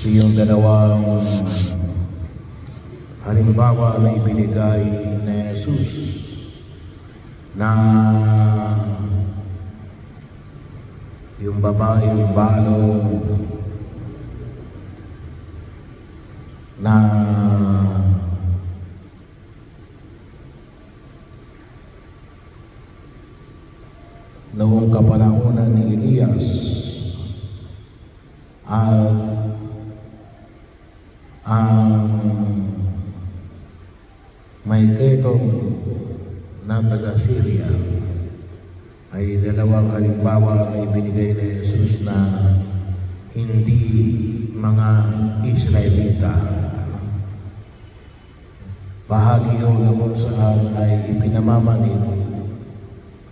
yung dalawang halimbawa na ibinigay ni Jesus na yung babaeng balong na noong kapanahunan ni Elias at ang may ketong na taga-Syria ay dalawang halimbawa na ibinigay ni Jesus na hindi mga Israelita. Bahagi yun na kung saan ay ipinamamanin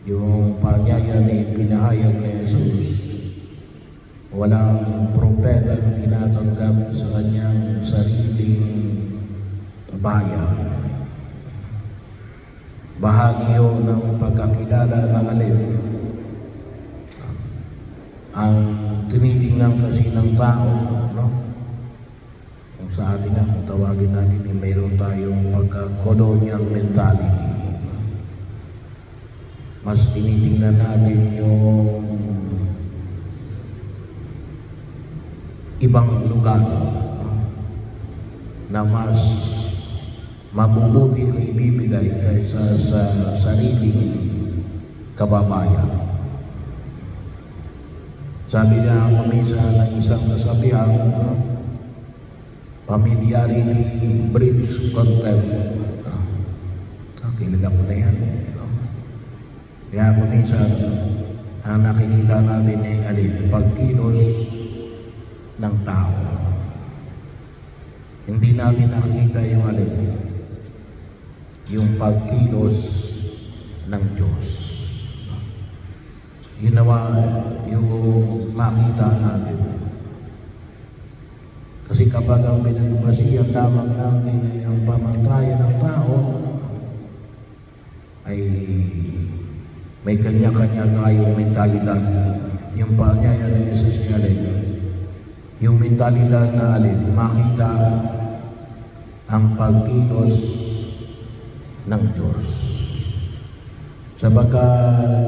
yung panyaya ni pinahayag ni Jesus. Walang propeta na tinatanggap sa kanyang sariling bayan. Bahagi yun ng pagkakilala ng alin. Ang tinitingnan kasi ng tao, no? Kung sa atin nga, kung tawagin natin, mayroon tayong pagka-colonial mentality. Mas tinitingnan natin yung ibang lugar na mas mabubuti ang ibibigay kaysa sa sariling kababayan. Sabi nga kumisa ng isang kasabihan, familiarity breeds contempt. Kilala ko na yan. Kaya kuminsan, ang nakikita natin ay alin, pagkilos ng tao. Hindi natin nakikita yung alin, yung pagkilos ng Diyos. Yun naman yung makita natin. Kasi kapag ang pinagbasihan lamang natin ay ang pamantayan ng tao, ay may kanya-kanya tayong mentalidad. Yung panyaya ni Jesus ni alin, yung mentalidad na alin, makita ang pagkilos ng Diyos. Sapagkat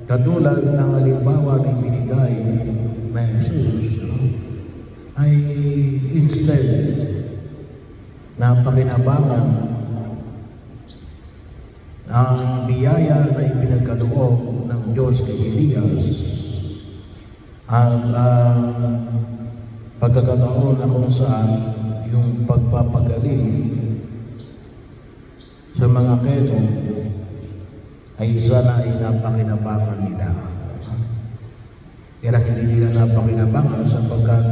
katulad ng halimbawa na ibinigay na Jesus, ay instead na pakinabangan ang biyaya na ipinagkaloob ng Diyos kay Elias at pagkakataon na kung saan yung pagpapagaling sa mga keto ay sana ay napakinabangan nila. Kaya hindi nila napakinabangan sapagkat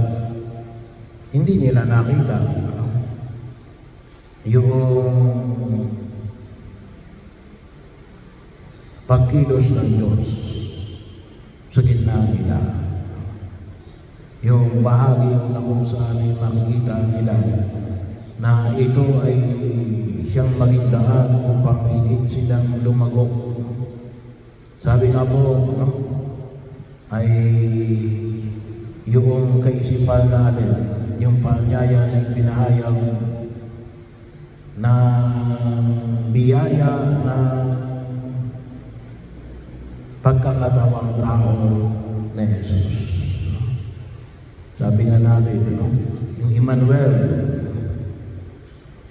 hindi nila nakita yung pagkilos ng Diyos sa gitna nila. Yung bahagi na kung saan ay makikita nila na ito ay siyang maging daan upang higit silang lumagok. Sabi nga po, ay yung kaisipan natin, yung panyaya na pinahayag na biyaya na pagkakatawang tao na Jesus. Sabi nga natin, yung Emmanuel,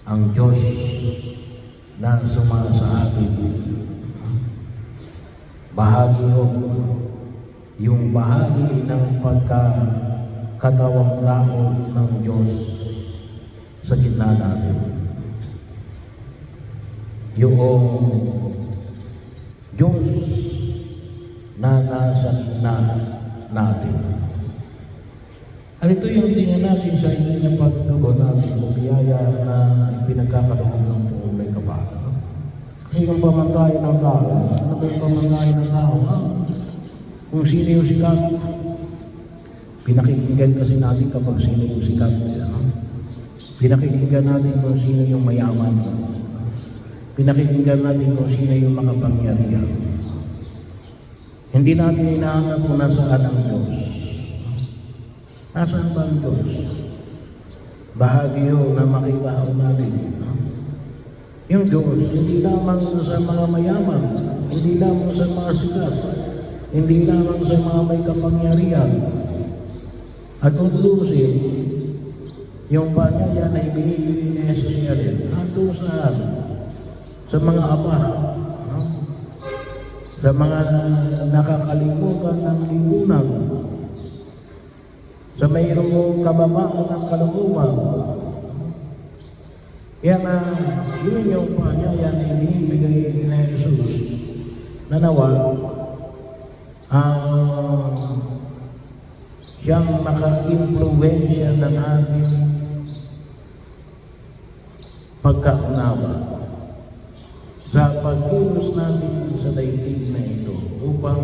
ang Diyos na sumasa sa atin. Bahagi yung bahagi ng pagkakatawang tao ng Diyos sa gitna natin. Yung Diyos na nasa gitna natin. At ito yung tingnan natin sa inyong pagtugon natin o biyaya na pinagkakaloob ng buong may kabalo. Kasi yung pamantayan ng tao, ano ba yung pamantayan ng tao? Kung sino yung sikat, pinakikinggan kasi natin kapag sino yung sikat. Pinakikinggan natin kung sino yung mayaman. Pinakikinggan natin kung sino yung makapangyarihan. Hindi natin inaanap kung nasaan ang Diyos. Nasaan ba ang Diyos? bahagi yun na makita ko natin. No? Yung Diyos, hindi lamang sa mga mayaman, hindi lamang sa mga sikat, hindi lamang sa mga may kapangyarihan. At kung tutusin, yung banyaya na ibinibigay ni Jesus Yarin, ato saan? Sa mga aba, no? Sa mga nakakalimutan ng lipunan, sa mayroong kababaan ng kalooban. Kaya na, yun yung banyaya na ibinibigay ni Jesus na nawa, siyang maka-impluensya ng ating pagkaunawa sa pagkilos natin sa daigdig na ito upang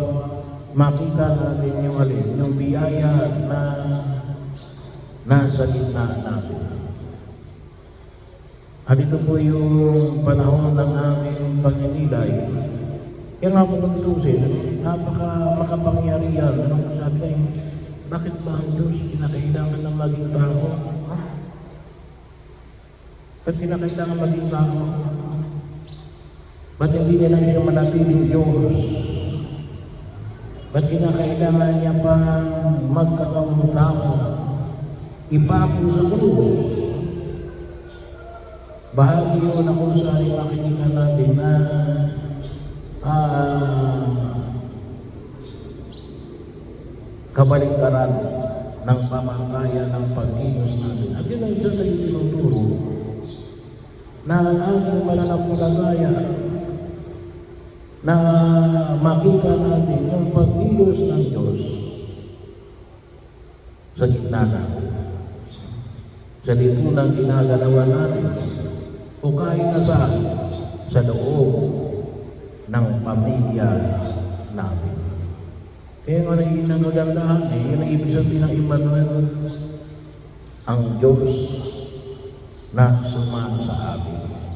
makita natin yung alin, yung biyaya na nasa gitna natin. At ito po yung panahon ng ating pagninilay. Kaya nga po kung tutusin, makapangyarihan. Anong sabi kayo? Bakit ba ang Diyos kinakailangan ng maging tao? Ha? Ba't kinakailangan maging tao? Ba't hindi niya lang siya manatiling Diyos? Ba't kinakailangan niya pa magkakawang tao? Ipapo sa krus. Bahagi yun na kung saan makikita natin na kabaliktaran ng pamangkaya ng pagkilos natin. At yun ang isa tayo tinuturo na ang ating pananampalataya na makita natin yung pagkilos ng Diyos sa gitna natin. Sa lipunang ginagalawan natin o kahit na sa loob ng pamilya natin. Kaya nga naging ang kagandahan yun ang ibig sabihin ng Emmanuel, ang Diyos na sumama sa atin.